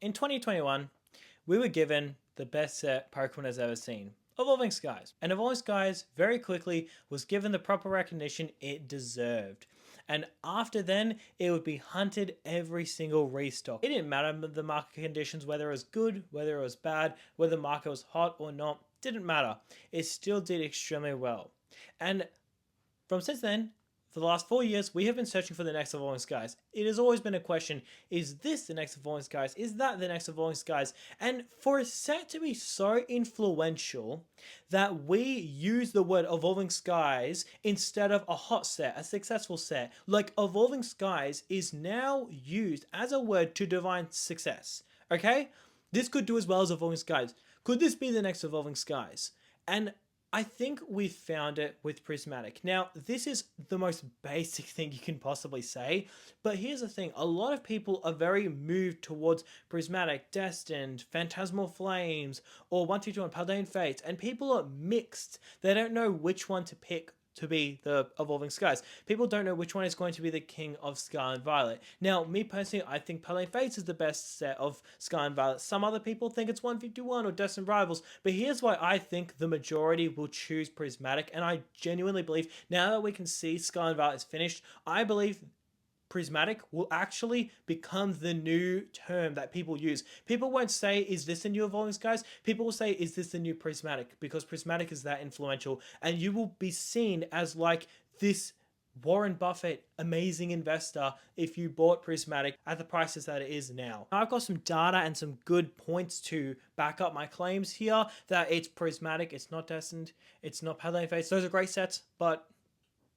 in 2021, we were given the best set Pokemon has ever seen, Evolving Skies. And Evolving Skies very quickly was given the proper recognition it deserved. And after then, it would be hunted every single restock. It didn't matter the market conditions, whether it was good, whether it was bad, whether the market was hot or not, didn't matter. It still did extremely well. And from since then, for the last 4 years, we have been searching for the next Evolving Skies. It has always been a question, is this the next Evolving Skies? Is that the next Evolving Skies? And for a set to be so influential that we use the word Evolving Skies instead of a hot set, a successful set, like Evolving Skies is now used as a word to define success, okay? This could do as well as Evolving Skies. Could this be the next Evolving Skies? And I think we found it with Prismatic. Now, this is the most basic thing you can possibly say, but here's the thing. A lot of people are very moved towards Prismatic, Destined, Phantasmal Flames, or 122 and Paldean Fates, and people are mixed. They don't know which one to pick to be the Evolving Skies. People don't know which one is going to be the king of Scarlet Violet. Now, me personally, I think Paldean Fates is the best set of Scarlet Violet. Some other people think it's 151 or Destined Rivals, but here's why I think the majority will choose Prismatic, and I genuinely believe, now that we can see Scarlet Violet is finished, I believe Prismatic will actually become the new term that people use. People won't say, is this the new Evolving Skies? People will say, is this the new Prismatic? Because Prismatic is that influential, and you will be seen as like this Warren Buffett amazing investor if you bought Prismatic at the prices that it is now. I've got some data and some good points to back up my claims here that it's Prismatic, it's not Destined, it's not Paldean Fates. Those are great sets, but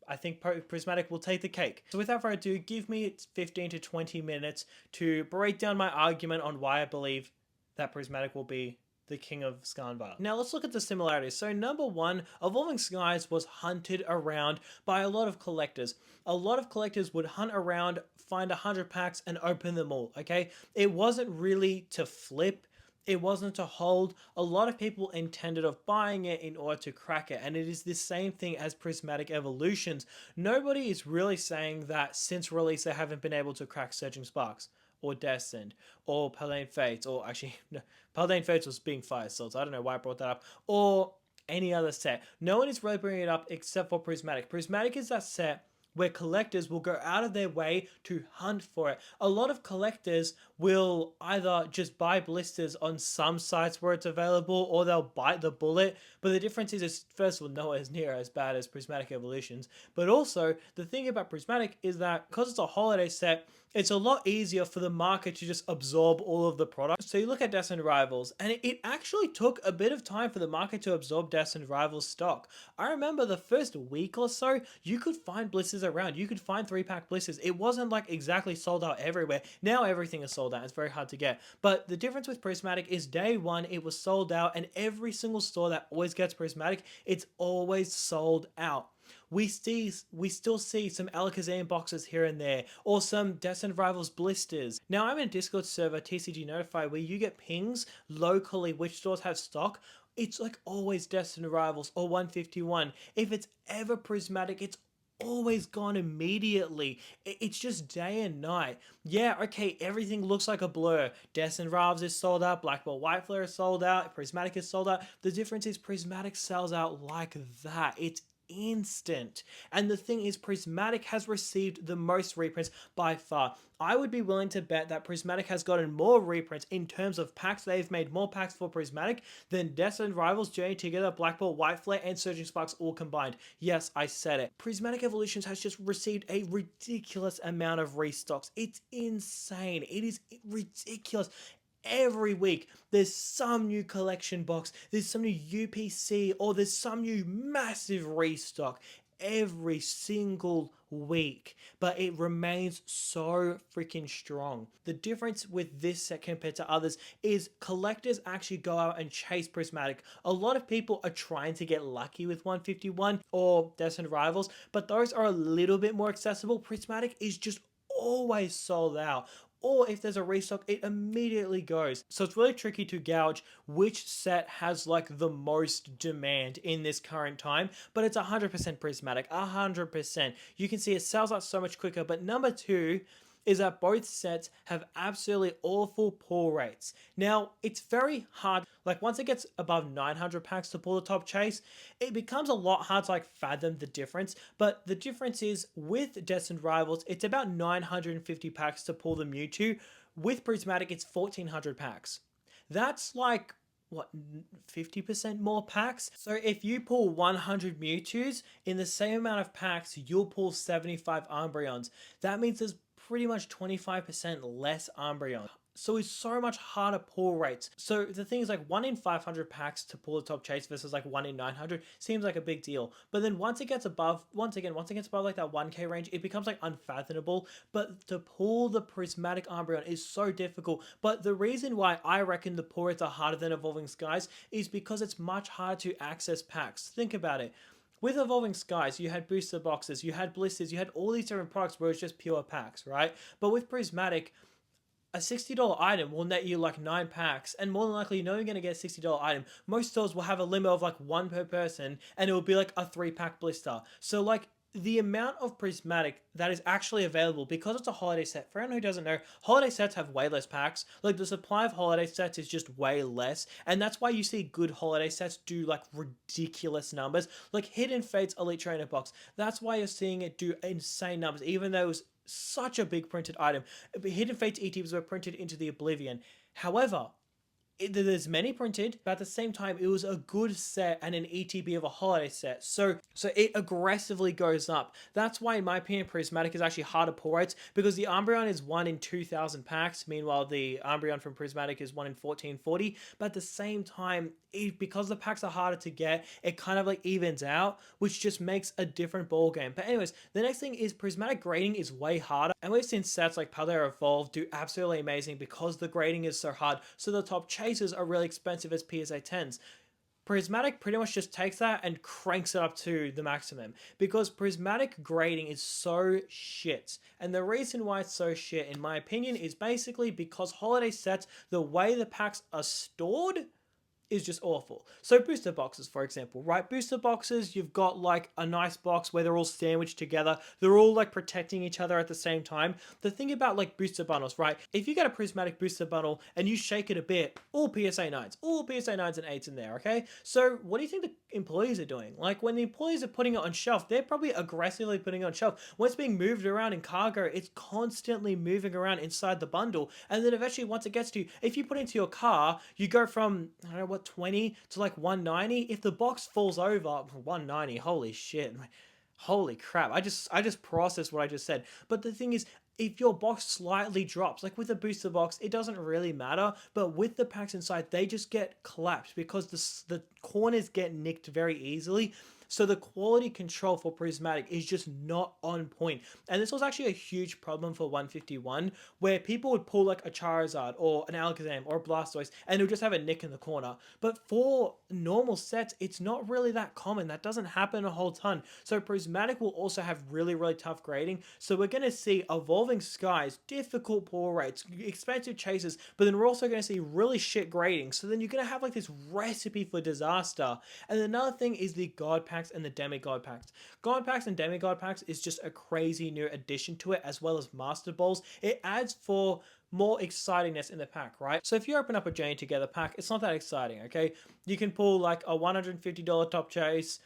I think Prismatic will take the cake. So without further ado, give me 15 to 20 minutes to break down my argument on why I believe that Prismatic will be the king of Scarlet Violet. Now let's look at the similarities. So number one, Evolving Skies was hunted around by a lot of collectors. A lot of collectors would hunt around, find 100 packs and open them all, okay? It wasn't really to flip. It wasn't to hold. A lot of people intended of buying it in order to crack it, and it is the same thing as Prismatic Evolutions. Nobody is really saying that since release they haven't been able to crack Surging Sparks, or Destined, or Paldean Fates, or actually, no, Paldean Fates was being fire sold, so I don't know why I brought that up, or any other set. No one is really bringing it up except for Prismatic. Prismatic is that set where collectors will go out of their way to hunt for it. A lot of collectors will either just buy blisters on some sites where it's available, or they'll bite the bullet. But the difference is first of all, nowhere near as bad as Prismatic Evolutions. But also, the thing about Prismatic is that because it's a holiday set, it's a lot easier for the market to just absorb all of the products. So you look at Destined Rivals, and it actually took a bit of time for the market to absorb Destined Rivals stock. I remember the first week or so, you could find blisters around. You could find 3-pack blisters. It wasn't like exactly sold out everywhere. Now everything is sold out. It's very hard to get. But the difference with Prismatic is day one, it was sold out, and every single store that always gets Prismatic, it's always sold out. We still see some Alakazam boxes here and there, or some Destined Rivals blisters. Now I'm in a Discord server, TCGNOTIFY, where you get pings locally which stores have stock. It's like always Destined Rivals or 151. If it's ever Prismatic, it's always gone immediately. It's just day and night. Yeah, okay, everything looks like a blur. Destined Rivals is sold out, Black Ball White Flare is sold out, Prismatic is sold out. The difference is Prismatic sells out like that. It's instant. And the thing is, Prismatic has received the most reprints by far. I would be willing to bet that Prismatic has gotten more reprints in terms of packs. They've made more packs for Prismatic than Destined Rivals, Journey Together, Black Ball, White Flare, and Surging Sparks all combined. Yes, I said it. Prismatic Evolutions has just received a ridiculous amount of restocks. It's insane. It is ridiculous. Every week there's some new collection box, there's some new UPC, or there's some new massive restock every single week, but it remains so freaking strong. The difference with this set compared to others is collectors actually go out and chase Prismatic. A lot of people are trying to get lucky with 151 or Destined Rivals, but those are a little bit more accessible. Prismatic is just always sold out. Or if there's a restock, it immediately goes. So it's really tricky to gauge which set has like the most demand in this current time, but it's 100% Prismatic, 100%. You can see it sells out so much quicker, but number two, is that both sets have absolutely awful pull rates. Now, it's very hard, like once it gets above 900 packs to pull the top chase, it becomes a lot hard to like fathom the difference, but the difference is with Destined Rivals, it's about 950 packs to pull the Mewtwo. With Prismatic, it's 1400 packs. That's like what, 50% more packs? So if you pull 100 Mewtwo's in the same amount of packs, you'll pull 75 Umbreons. That means there's pretty much 25% less Umbreon. So it's so much harder pull rates. So the thing is, like 1 in 500 packs to pull the top chase versus like 1 in 900 seems like a big deal. But then once it gets above, once it gets above like that 1k range, it becomes like unfathomable. But to pull the Prismatic Umbreon is so difficult. But the reason why I reckon the pull rates are harder than Evolving Skies is because it's much harder to access packs. Think about it. With Evolving Skies, you had booster boxes, you had blisters, you had all these different products where it's just pure packs, right? But with Prismatic, a $60 item will net you like 9 packs, and more than likely, you know you're going to get a $60 item. Most stores will have a limit of like 1 per person, and it will be like a 3-pack blister. So like the amount of Prismatic that is actually available, because it's a holiday set, for anyone who doesn't know, holiday sets have way less packs. Like the supply of holiday sets is just way less, and that's why you see good holiday sets do like ridiculous numbers. Like Hidden Fates Elite Trainer Box, that's why you're seeing it do insane numbers, even though it was such a big printed item. Hidden Fates ETBs were printed into the oblivion. However, there's many printed, but at the same time, it was a good set and an ETB of a holiday set. So it aggressively goes up. That's why, in my opinion, Prismatic is actually harder pull rates, because the Umbreon is 1 in 2,000 packs. Meanwhile, the Umbreon from Prismatic is 1 in 1440. But at the same time, because the packs are harder to get, it kind of like evens out, which just makes a different ball game. But anyways, the next thing is Prismatic grading is way harder, and we've seen sets like Paldea Evolve do absolutely amazing because the grading is so hard. So the top chasers are really expensive as PSA 10s. Prismatic pretty much just takes that and cranks it up to the maximum, because Prismatic grading is so shit. And the reason why it's so shit, in my opinion, is basically because holiday sets, the way the packs are stored is just awful. So booster boxes, for example, right? Booster boxes, you've got like a nice box where they're all sandwiched together. They're all like protecting each other at the same time. The thing about like booster bundles, right? If you get a Prismatic booster bundle and you shake it a bit, all PSA 9s and 8s in there, okay? So what do you think the employees are doing? Like when the employees are putting it on shelf, they're probably aggressively putting it on shelf. When it's being moved around in cargo, it's constantly moving around inside the bundle. And then eventually once it gets to you, if you put it into your car, you go from, I don't know what, 20 to like 190. If the box falls over 190, holy shit, holy crap, I just processed what I just said. But the thing is, if your box slightly drops, like with a booster box, it doesn't really matter, but with the packs inside, they just get collapsed because the corners get nicked very easily. So the quality control for Prismatic is just not on point. And this was actually a huge problem for 151, where people would pull like a Charizard or an Alakazam or a Blastoise and it would just have a nick in the corner. But for normal sets, it's not really that common. That doesn't happen a whole ton. So Prismatic will also have really, really tough grading. So we're going to see Evolving Skies, difficult pull rates, expensive chases, but then we're also going to see really shit grading. So then you're going to have like this recipe for disaster. And another thing is the God packs and the demigod packs. God packs and demigod packs is just a crazy new addition to it, as well as master balls. It adds for more excitingness in the pack, right? So if you open up a Journey Together pack, it's not that exciting, okay? You can pull like a $150 top chase,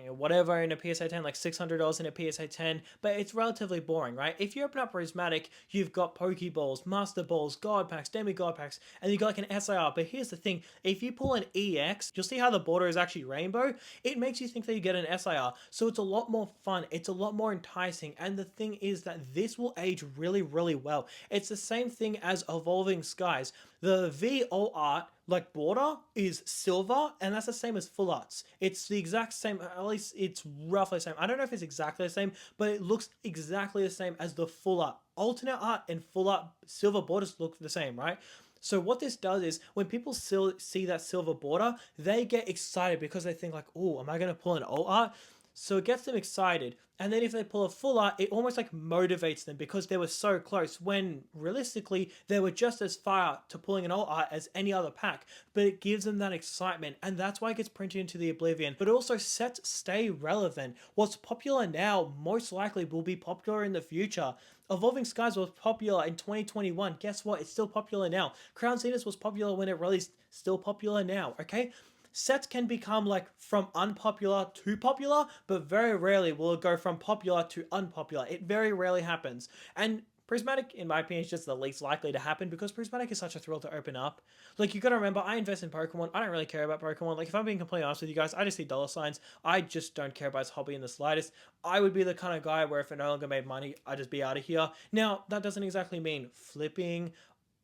whatever in a PSA 10, like $600 in a PSA 10, but it's relatively boring, right? If you open up Prismatic, you've got Pokeballs, Master Balls, God Packs, Demigod Packs, and you got like an SIR. But here's the thing, if you pull an EX, you'll see how the border is actually rainbow. It makes you think that you get an SIR, so it's a lot more fun, it's a lot more enticing, and the thing is that this will age really, really well. It's the same thing as Evolving Skies. The V all art, like border, is silver, and that's the same as full arts. It's the exact same, at least it's roughly the same. I don't know if it's exactly the same, but it looks exactly the same as the full art. Alternate art and full art silver borders look the same, right? So what this does is when people see that silver border, they get excited because they think like, oh, am I going to pull an alt art? So it gets them excited. And then if they pull a full art, it almost like motivates them because they were so close when realistically they were just as far to pulling an alt art as any other pack. But it gives them that excitement, and that's why it gets printed into the oblivion. But also sets stay relevant. What's popular now most likely will be popular in the future. Evolving Skies was popular in 2021. Guess what? It's still popular now. Crown Zenith was popular when it released. Still popular now, okay? Sets can become like from unpopular to popular, but very rarely will it go from popular to unpopular. It very rarely happens. And Prismatic, in my opinion, is just the least likely to happen because Prismatic is such a thrill to open up. Like, you gotta remember, I invest in Pokemon. I don't really care about Pokemon. Like, if I'm being completely honest with you guys, I just see dollar signs. I just don't care about his hobby in the slightest. I would be the kind of guy where if it no longer made money, I'd just be out of here. Now, that doesn't exactly mean flipping.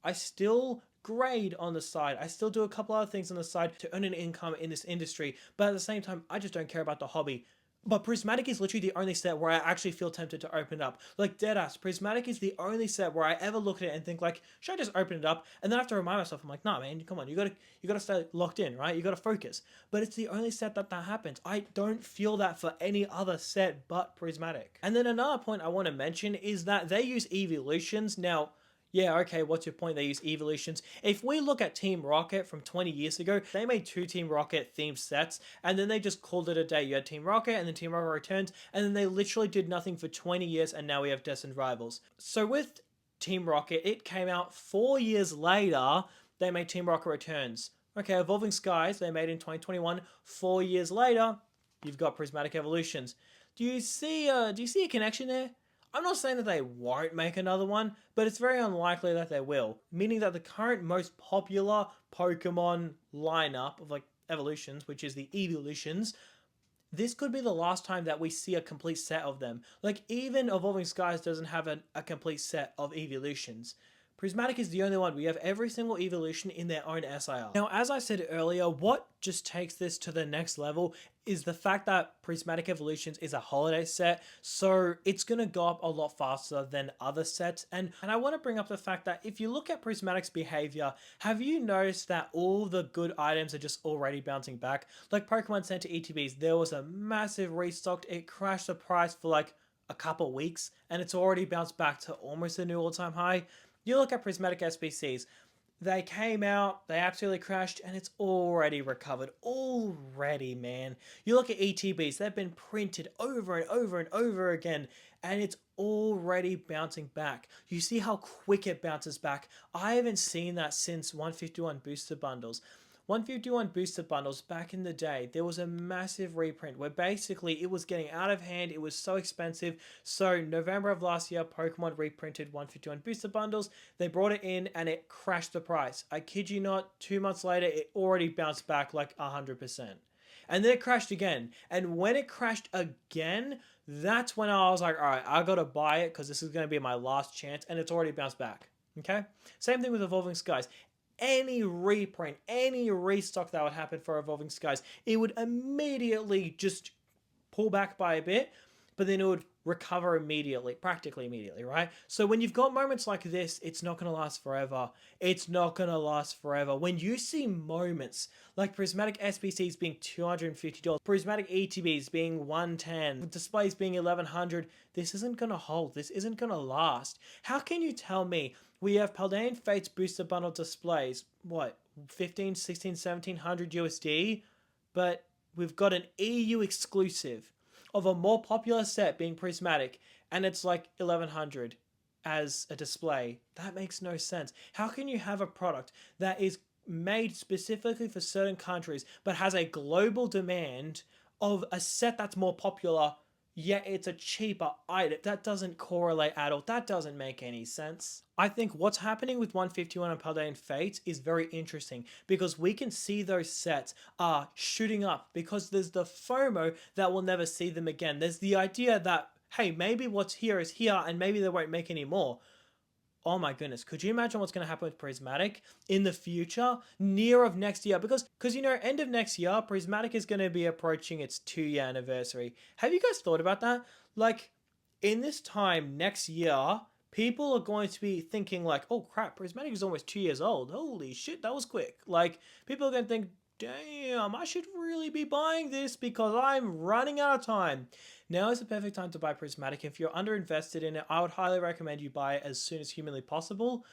I still grade on the side. I still do a couple other things on the side to earn an income in this industry, but at the same time, I just don't care about the hobby. But Prismatic is literally the only set where I actually feel tempted to open up. Like, deadass, Prismatic is the only set where I ever look at it and think like, should I just open it up? And then I have to remind myself, I'm like, nah, man, come on, you gotta stay locked in, right? You gotta focus. But it's the only set that happens. I don't feel that for any other set but Prismatic. And then another point I want to mention is that they use evolutions. Now, yeah, okay, what's your point? They use evolutions. If we look at Team Rocket from 20 years ago, they made 2 Team Rocket themed sets, and then they just called it a day. You had Team Rocket, and then Team Rocket Returns, and then they literally did nothing for 20 years, and now we have Destined Rivals. So with Team Rocket, it came out 4 years later, they made Team Rocket Returns. Okay, Evolving Skies, they made in 2021. 4 years later, you've got Prismatic Evolutions. Do you see a connection there? I'm not saying that they won't make another one, but it's very unlikely that they will. Meaning that the current most popular Pokemon lineup of like evolutions, which is the evolutions, this could be the last time that we see a complete set of them. Like, even Evolving Skies doesn't have a complete set of evolutions. Prismatic is the only one. We have every single evolution in their own SIR. Now, as I said earlier, what just takes this to the next level is the fact that Prismatic Evolutions is a holiday set, so it's going to go up a lot faster than other sets. And I want to bring up the fact that if you look at Prismatic's behavior, have you noticed that all the good items are just already bouncing back? Like Pokemon Center ETBs, there was a massive restock. It crashed the price for like a couple weeks, and it's already bounced back to almost a new all-time high. You look at Prismatic SBCs, they came out, they absolutely crashed, and it's already recovered. Already, man. You look at ETBs, they've been printed over and over and over again, and it's already bouncing back. You see how quick it bounces back. I haven't seen that since 151 booster bundles. 151 booster bundles back in the day, there was a massive reprint where basically it was getting out of hand. It was so expensive. So November of last year, Pokemon reprinted 151 booster bundles. They brought it in and it crashed the price. I kid you not, 2 months later, it already bounced back like 100%. And then it crashed again. And when it crashed again, that's when I was like, all right, I gotta buy it because this is going to be my last chance. And it's already bounced back. Okay? Same thing with Evolving Skies. Any reprint, any restock that would happen for Evolving Skies, it would immediately just pull back by a bit, but then it would recover immediately, practically immediately, right? So when you've got moments like this, it's not going to last forever. It's not going to last forever. When you see moments like Prismatic SBCs being $250, Prismatic ETBs being $110, displays being $1,100, this isn't going to hold. This isn't going to last. How can you tell me we have Paldean Fates booster bundle displays, what, 15, 16, 1700 USD, but we've got an EU exclusive of a more popular set being Prismatic, and it's like 1100 as a display? That makes no sense. How can you have a product that is made specifically for certain countries but has a global demand of a set that's more popular, yet it's a cheaper item? That doesn't correlate at all. That doesn't make any sense. I think what's happening with 151 and Paldean Fates is very interesting because we can see those sets are shooting up because there's the FOMO that we'll never see them again. There's the idea that, hey, maybe what's here is here and maybe they won't make any more. Oh my goodness, could you imagine what's going to happen with Prismatic in the future, near of next year? Because you know, end of next year, Prismatic is going to be approaching its 2-year anniversary. Have you guys thought about that? Like, in this time next year, people are going to be thinking like, oh crap, Prismatic is almost 2 years old. Holy shit, that was quick. Like, people are going to think damn, I should really be buying this because I'm running out of time. Now is the perfect time to buy Prismatic. If you're underinvested in it, I would highly recommend you buy it as soon as humanly possible.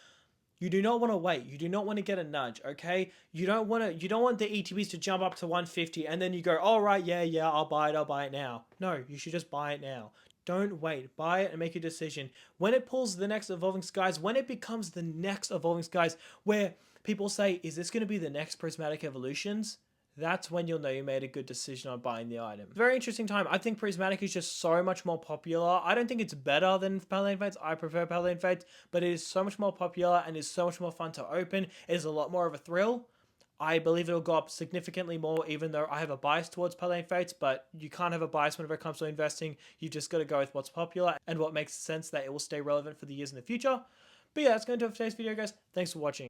You do not want to wait. You do not want to get a nudge, okay? You don't want the ETBs to jump up to 150 and then you go, all right, yeah, I'll buy it now. No, you should just buy it now. Don't wait. Buy it and make a decision. When it pulls the next Evolving Skies, when it becomes the next Evolving Skies, where people say, is this going to be the next Prismatic Evolutions? That's when you'll know you made a good decision on buying the item. Very interesting time. I think Prismatic is just so much more popular. I don't think it's better than Paladin Fates. I prefer Paladin Fates, but it is so much more popular and is so much more fun to open. It is a lot more of a thrill. I believe it'll go up significantly more, even though I have a bias towards Paladin Fates, but you can't have a bias whenever it comes to investing. You've just got to go with what's popular and what makes sense that it will stay relevant for the years in the future. But yeah, that's going to do it for today's video, guys. Thanks for watching.